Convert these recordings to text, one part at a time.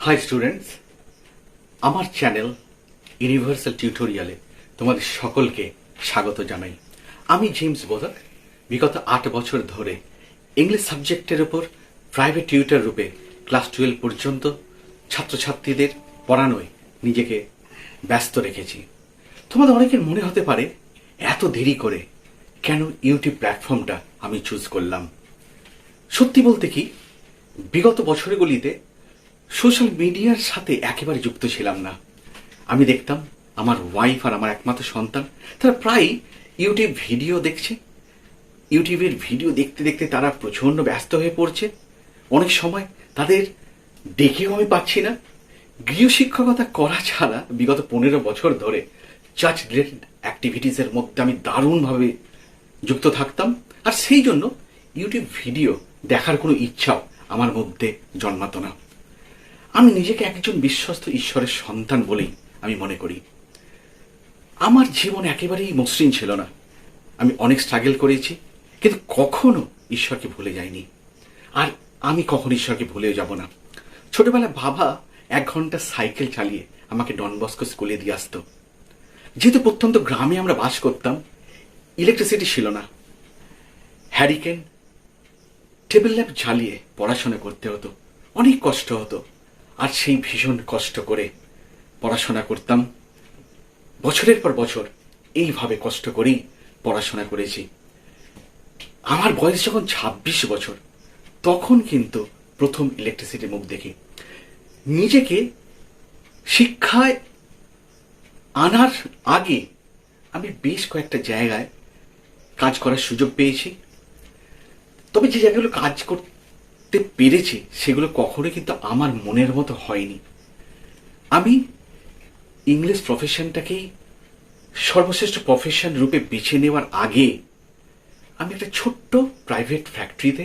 High students, আমার channel universal টিউটোরিয়ালে তোমাদের সকলকে স্বাগত জানাই। আমি জেমস বোধক বিগত 8 বছর ধরে ইংলিশ সাবজেক্টের উপর প্রাইভেট টিউটর রূপে ক্লাস 12 পর্যন্ত ছাত্রছাত্রীদের পড়ানোয় নিজেকে ব্যস্ত রেখেছি। তোমাদের অনেকের মনে হতে পারে এত দেরি করে কেন ইউটিউব প্ল্যাটফর্মটা আমি চুজ করলাম। সত্যি বলতে কি, বিগত বছরগুলিতে সোশ্যাল মিডিয়ার সাথে একেবারে যুক্ত ছিলাম না। আমি দেখতাম আমার ওয়াইফ আর আমার একমাত্র সন্তান তারা প্রায় ইউটিউব ভিডিও দেখছে। ইউটিউবের ভিডিও দেখতে দেখতে তারা প্রচণ্ড ব্যস্ত হয়ে পড়ছে। অনেক সময় তাদের ডেকেও আমি পাচ্ছি না। গৃহশিক্ষকতা করা ছাড়া বিগত 15 বছর ধরে চার্চ রিলেটেড অ্যাক্টিভিটিসের মধ্যে আমি দারুণভাবে যুক্ত থাকতাম, আর সেই জন্য ইউটিউব ভিডিও দেখার কোনো ইচ্ছাও আমার মধ্যে জন্মাতো না। আমি নিজেকে একজন বিশ্বস্ত ঈশ্বরের সন্তান বলেই আমি মনে করি। আমার জীবন একেবারেই মসৃণ ছিল না। আমি অনেক স্ট্রাগল করেছি, কিন্তু কখনো ঈশ্বরকে ভুলে যাইনি, আর আমি কখনো ঈশ্বরকে ভুলেও যাব না। ছোটবেলায় বাবা 1 ঘন্টা সাইকেল চালিয়ে আমাকে ডন বস্কো স্কুলে দিয়ে আসতো। যেহেতু প্রত্যন্ত গ্রামে আমরা বাস করতাম, ইলেকট্রিসিটি ছিল না, হ্যারিকেন টেবিল ল্যাম্প জ্বালিয়ে পড়াশোনা করতে হতো। অনেক কষ্ট হতো, আর সেই ভীষণ কষ্ট করে পড়াশোনা করতাম। বছরের পর বছর এইভাবে কষ্ট করেই পড়াশোনা করেছি। আমার বয়স যখন 26 বছর, তখন কিন্তু প্রথম ইলেকট্রিসিটির মুখ দেখি। নিজেকে শিক্ষায় আনার আগে আমি বেশ কয়েকটা জায়গায় কাজ করার সুযোগ পেয়েছি। তবে যে জায়গাগুলো কাজ করতে পেরেছি সেগুলো কখনোই কিন্তু আমার মনের মতো হয়নি। আমি ইংলিশ প্রফেশনটাকেই সর্বশ্রেষ্ঠ প্রফেশন রূপে বেছে নেওয়ার আগে আমি একটা ছোট্ট প্রাইভেট ফ্যাক্টরিতে,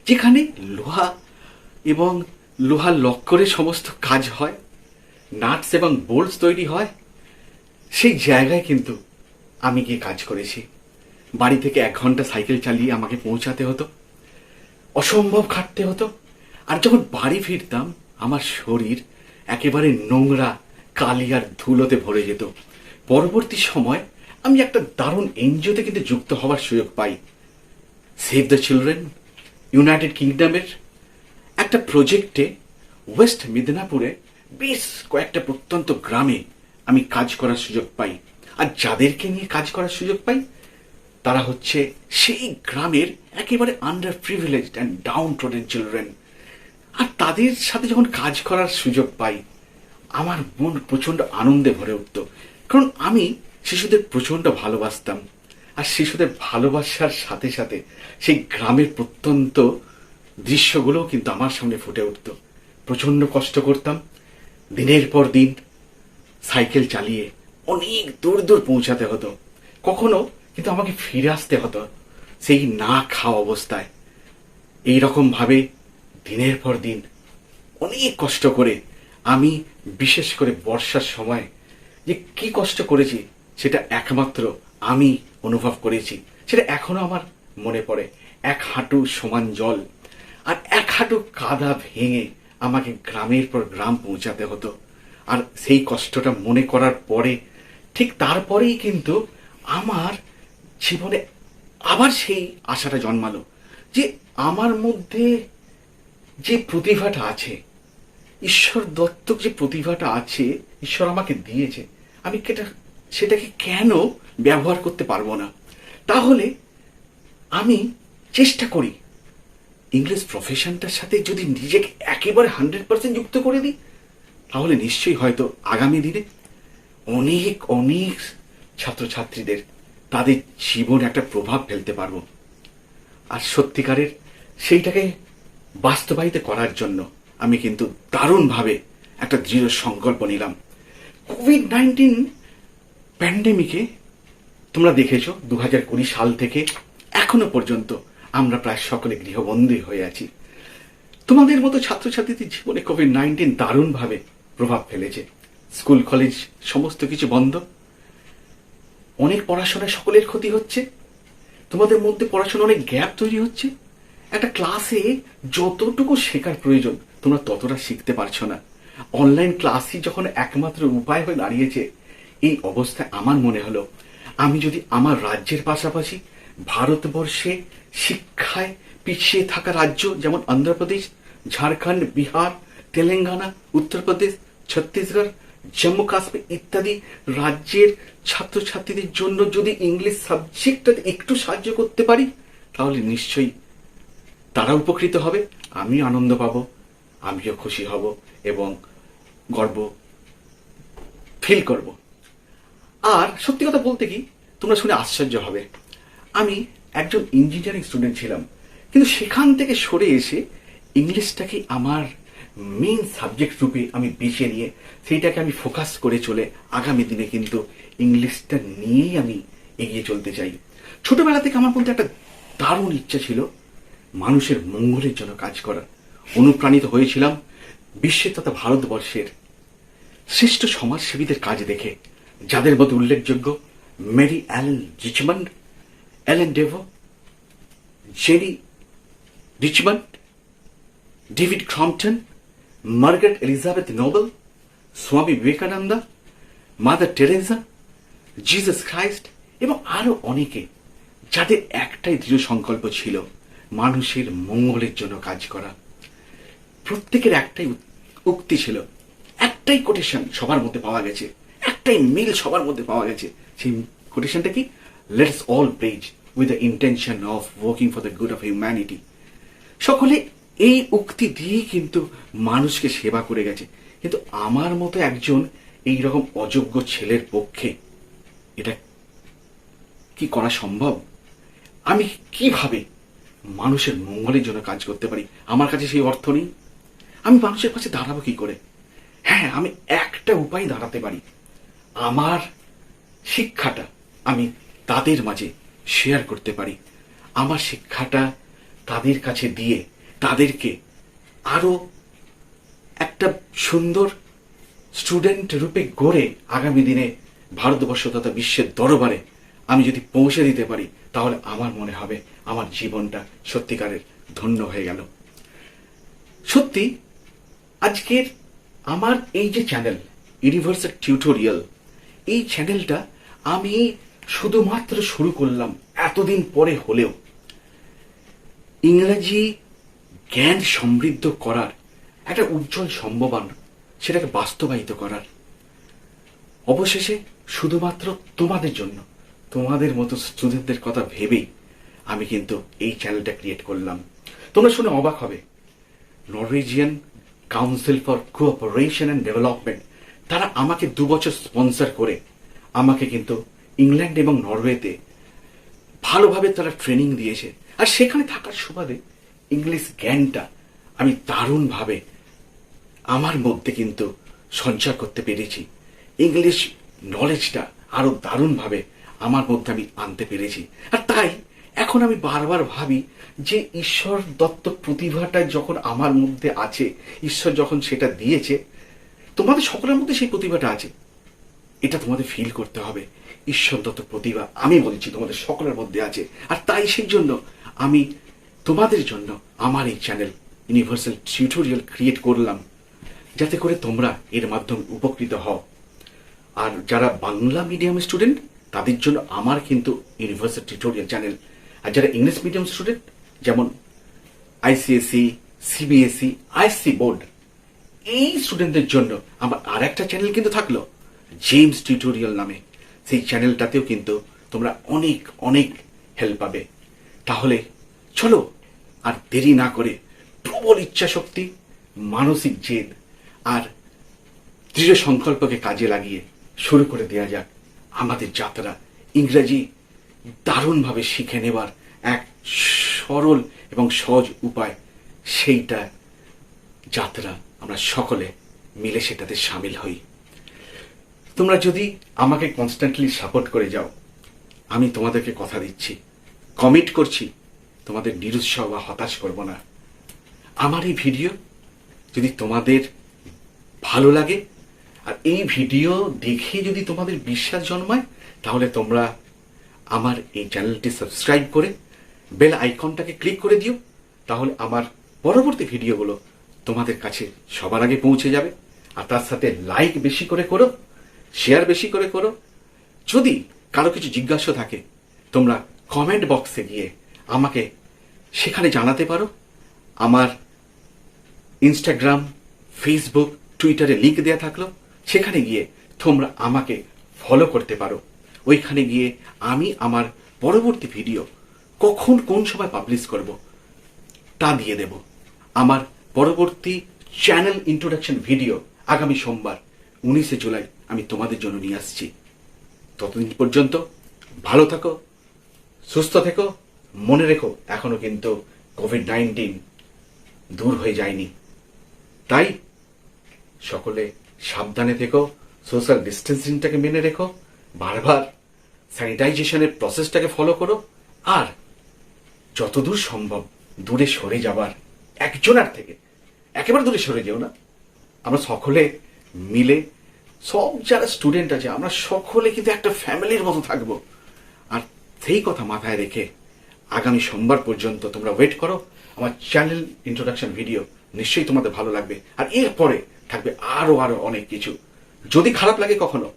যেখানে লোহা এবং লোহার লক্করে সমস্ত কাজ হয়, নাটস এবং বোল্টস তৈরি হয়, সেই জায়গায় কিন্তু আমি গিয়ে কাজ করেছি। বাড়ি থেকে 1 ঘন্টা সাইকেল চালিয়ে আমাকে পৌঁছাতে হতো, অসম্ভব খাটতে হতো। আর যখন বাড়ি ফিরতাম আমার শরীর একেবারে নোংরা কালি আর ধুলোতে ভরে যেত। পরবর্তী সময় আমি একটা দারুণ এনজিওতে কিন্তু যুক্ত হওয়ার সুযোগ পাই। সেভ দ্য চিলড্রেন ইউনাইটেড কিংডমের একটা প্রজেক্টে ওয়েস্ট মিদনাপুরে বেশ কয়েকটা প্রত্যন্ত গ্রামে আমি কাজ করার সুযোগ পাই। আর যাদেরকে নিয়ে কাজ করার সুযোগ পাই তারা হচ্ছে সেই গ্রামের একেবারে underprivileged and downtrodden children. আর তাদের সাথে যখন কাজ করার সুযোগ পাই, আমার মন প্রচণ্ড আনন্দে ভরে উঠত, কারণ আমি শিশুদের প্রচণ্ড ভালোবাসতাম। আর শিশুদের ভালোবাসার সাথে সাথে সেই গ্রামের প্রত্যন্ত দৃশ্যগুলোও কিন্তু আমার সামনে ফুটে উঠত। প্রচণ্ড কষ্ট করতাম, দিনের পর দিন সাইকেল চালিয়ে অনেক দূর দূর পৌঁছাতে হতো। কখনো কিন্তু আমাকে ফিরে আসতে হতো সেই না খাওয়া অবস্থায়। এইরকম ভাবে দিনের পর দিন অনেক কষ্ট করে আমি, বিশেষ করে বর্ষার সময় যে কি কষ্ট করেছি সেটা একমাত্র আমি অনুভব করেছি। সেটা এখনো আমার মনে পড়ে। 1 হাঁটু সমান জল আর 1 হাঁটু কাদা ভেঙে আমাকে গ্রামের পর গ্রাম পৌঁছাতে হতো। আর সেই কষ্টটা মনে করার পরে, ঠিক তারপরেই কিন্তু আমার জীবনে আবার সেই আশাটা জন্মালো যে আমার মধ্যে যে প্রতিভাটা আছে, ঈশ্বর দত্তক যে প্রতিভাটা আছে, ঈশ্বর আমাকে দিয়েছে, আমি সেটাকে কেন ব্যবহার করতে পারবো না? তাহলে আমি চেষ্টা করি ইংলিশ প্রফেশনটার সাথে যদি নিজেকে একেবারে 100% যুক্ত করে দিই, তাহলে নিশ্চয়ই হয়তো আগামী দিনে অনেক অনেক ছাত্রছাত্রীদের তাদের জীবনে একটা প্রভাব ফেলতে পারবো। আর সত্যিকারের সেইটাকে বাস্তবায়িত করার জন্য আমি কিন্তু দারুণভাবে একটা দৃঢ় সংকল্প নিলাম। কোভিড-19 প্যান্ডেমিকে তোমরা দেখেছো, 2020 সাল থেকে এখনো পর্যন্ত আমরা প্রায় সকলে গৃহবন্দী হয়ে আছি। তোমাদের মতো ছাত্রছাত্রীদের জীবনে কোভিড-19 দারুণভাবে প্রভাব ফেলেছে। স্কুল কলেজ সমস্ত কিছু বন্ধ, অনেক পড়াশোনায় সকলের ক্ষতি হচ্ছে। তোমাদের মধ্যে পড়াশোনা অনেক গ্যাপ তৈরি হচ্ছে। একটা ক্লাসে যতটুকু শেখার প্রয়োজন তোমরা ততটা শিখতে পারছো না। অনলাইন ক্লাসই যখন একমাত্র উপায় হয়ে দাঁড়িয়েছে, এই অবস্থায় আমার মনে হলো আমি যদি আমার রাজ্যের পাশাপাশি ভারতবর্ষে শিক্ষায় পিছিয়ে থাকা রাজ্য যেমন অন্ধ্রপ্রদেশ, ঝাড়খণ্ড, বিহার, তেলেঙ্গানা, উত্তরপ্রদেশ, ছত্তিশগড়, জম্মু কাশ্মীর ইত্যাদি রাজ্যের ছাত্রছাত্রীদের জন্য যদি ইংলিশ সাবজেক্টটাতে একটু সাহায্য করতে পারি, তাহলে নিশ্চয়ই তারা উপকৃত হবে, আমি আনন্দ পাবো, আমিও খুশি হব এবং গর্ব ফিল করব। আর সত্যি কথা বলতে কি, তোমরা শুনে আশ্চর্য হবে, আমি একজন ইঞ্জিনিয়ারিং স্টুডেন্ট ছিলাম, কিন্তু সেখান থেকে সরে এসে ইংলিশটাকে আমার মেইন সাবজেক্ট রূপে আমি বেছে নিয়ে সেইটাকে আমি ফোকাস করে চলে আগামী দিনে কিন্তু ইংলিশটা নিয়েই আমি এগিয়ে চলতে চাই। ছোটবেলা থেকে আমার মধ্যে একটা দারুণ ইচ্ছা ছিল মানুষের মঙ্গলের জন্য কাজ করার। অনুপ্রাণিত হয়েছিলাম বিশ্বের তথা ভারতবর্ষের শ্রেষ্ঠ সমাজসেবীদের কাজ দেখে, যাদের মধ্যে উল্লেখযোগ্য Mary Allen Richmond, Allen Devo, Jerry Richmond, David Crompton, Margaret Elizabeth Noble, Swami Vivekananda, Mother Teresa, Jesus Christ এবং আরো অনেকে, যাদের একটাই দৃঢ় সংকল্প ছিল মানুষের মঙ্গলের জন্য কাজ করা। প্রত্যেকের একটাই উক্তি ছিল, একটাই কোটেশন সবার মধ্যে পাওয়া গেছে, একটাই মিল সবার মধ্যে পাওয়া গেছে। সেই কোটেশনটা কি? Let's all pray with the intention of working for the good of humanity. সকলে এই উক্তি দিয়েই কিন্তু মানুষকে সেবা করে গেছে, কিন্তু আমার মতো একজন এই রকম অযোগ্য ছেলের পক্ষে এটা কি করা সম্ভব? আমি কিভাবে মানুষের মঙ্গলের জন্য কাজ করতে পারি? আমার কাছে সেই অর্থ নেই। আমি মানুষের পাশে দাঁড়াবো কি করে? হ্যাঁ, আমি একটা উপায় দাঁড়াতে পারি, আমার শিক্ষাটা আমি তাদের মাঝে শেয়ার করতে পারি। আমার শিক্ষাটা তাদের কাছে দিয়ে তাদেরকে আরো একটা সুন্দর স্টুডেন্ট রূপে গড়ে আগামী দিনে ভারতবর্ষ তথা বিশ্বের দরবারে আমি যদি পৌঁছে দিতে পারি, তাহলে আমার মনে হবে আমার জীবনটা সত্যিকারের ধন্য হয়ে গেল। সত্যি আজকের আমার এই যে চ্যানেল ইউনিভার্সাল টিউটোরিয়াল, এই চ্যানেলটা আমি শুধুমাত্র শুরু করলাম এতদিন পরে হলেও ইংরেজি জ্ঞান সমৃদ্ধ করার একটা উজ্জ্বল সম্ভাবনা, সেটাকে বাস্তবায়িত করার। অবশেষে শুধুমাত্র তোমাদের জন্য, তোমাদের মতো স্টুডেন্টদের কথা ভেবেই আমি কিন্তু এই চ্যানেলটা ক্রিয়েট করলাম। তোমরা শুনে অবাক হবে, Norwegian council for cooperation and development, তারা আমাকে 2 বছর স্পন্সর করে আমাকে কিন্তু ইংল্যান্ড এবং নরওয়েতে ভালোভাবে তারা ট্রেনিং দিয়েছে। আর সেখানে থাকার সুবাদে ইংলিশ জ্ঞানটা আমি দারুণভাবে আমার মধ্যে কিন্তু সঞ্চার করতে পেরেছি। ইংলিশ নলেজটা আরো দারুণভাবে আমার মধ্যে আমি আনতে পেরেছি। আর তাই এখন আমি বারবার ভাবি যে ঈশ্বর দত্ত প্রতিভাটা যখন আমার মধ্যে আছে, ঈশ্বর যখন সেটা দিয়েছে, তোমাদের সকলের মধ্যে সেই প্রতিভাটা আছে, এটা তোমাদের ফিল করতে হবে। ঈশ্বর দত্ত প্রতিভা আমি বলছি তোমাদের সকলের মধ্যে আছে। আর তাই সেই জন্য আমি তোমাদের জন্য আমার এই চ্যানেল ইউনিভার্সাল টিউটোরিয়াল ক্রিয়েট করলাম, যাতে করে তোমরা এর মাধ্যমে উপকৃত হও। আর যারা বাংলা মিডিয়াম স্টুডেন্ট, তাদের জন্য আমার কিন্তু ইউনিভার্সাল টিউটোরিয়াল চ্যানেল। আর যারা ইংলিশ মিডিয়াম স্টুডেন্ট, যেমন আইসিএসসি, সিবিএসই, আইএসসি বোর্ড, এই স্টুডেন্টদের জন্য আমার আর একটা চ্যানেল কিন্তু থাকলো জেমস টিউটোরিয়াল নামে। সেই চ্যানেলটাতেও কিন্তু তোমরা অনেক অনেক হেল্প পাবে। তাহলে চলো আর দেরি না করে প্রবল ইচ্ছা শক্তি, মানসিক জেদ আর দৃঢ় সংকল্পকে কাজে লাগিয়ে শুরু করে দেওয়া যাক আমাদের যাত্রা। ইংরেজি দারুণভাবে শিখে নেবার এক সরল এবং সহজ উপায়, সেইটা যাত্রা আমরা সকলে মিলে সেটাতে সামিল হই। তোমরা যদি আমাকে কনস্ট্যান্টলি সাপোর্ট করে যাও, আমি তোমাদেরকে কথা দিচ্ছি, কমিট করছি, তোমাদের নিরুৎসাহ বা হতাশ করব না। আমার এই ভিডিও যদি তোমাদের ভালো লাগে আর এই ভিডিও দেখে যদি তোমাদের বিশ্বাস জন্মায়, তাহলে তোমরা আমার এই চ্যানেলটি সাবস্ক্রাইব করে বেল আইকনটাকে ক্লিক করে দিও। তাহলে আমার পরবর্তী ভিডিওগুলো তোমাদের কাছে সবার আগে পৌঁছে যাবে। আর তার সাথে লাইক বেশি করে করো, শেয়ার বেশি করে করো। যদি কারো কিছু জিজ্ঞাসা থাকে তোমরা কমেন্ট বক্সে গিয়ে আমাকে সেখানে জানাতে পারো। আমার ইনস্টাগ্রাম, ফেসবুক, টুইটারে লিংক দেওয়া থাকলো, সেখানে গিয়ে তোমরা আমাকে ফলো করতে পারো। ওইখানে গিয়ে আমি আমার পরবর্তী ভিডিও কখন কোন সময় পাবলিশ করব তা দিয়ে দেব। আমার পরবর্তী চ্যানেল ইন্ট্রোডাকশন ভিডিও আগামী সোমবার 19 জুলাই আমি তোমাদের জন্য নিয়ে আসছি। ততদিন পর্যন্ত ভালো থাকো, সুস্থ থেকো। মনে রেখো এখনো কিন্তু কোভিড-19 দূর হয়ে যায়নি। তাই সকলে সাবধানে থেকো, সোশ্যাল ডিস্টেন্সিংটাকে মেনে রেখো, বারবার স্যানিটাইজেশনের প্রসেসটাকে ফলো করো, আর যতদূর সম্ভব দূরে সরে যাবার, একজনের থেকে একেবারে দূরে সরে যেও না। আমরা সকলে মিলে, সব যারা স্টুডেন্ট আছে আমরা সকলে কিন্তু একটা ফ্যামিলির মতো থাকবো। আর সেই কথা মাথায় রেখে আগামী সোমবার পর্যন্ত তোমরা ওয়েট করো। আমার চ্যানেল ইন্ট্রোডাকশন ভিডিও নিশ্চয়ই তোমাদের ভালো লাগবে, আর এরপরে থাকবে আরো আরো অনেক কিছু। যদি খারাপ লাগে কখনো,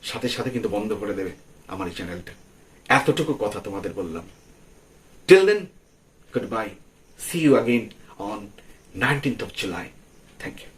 সাথে সাথে কিন্তু বন্ধ করে দেবে আমার এই চ্যানেলটা। এতটুকু কথা তোমাদের বললাম। Till then, goodbye, see you again on 19th of July. Thank you.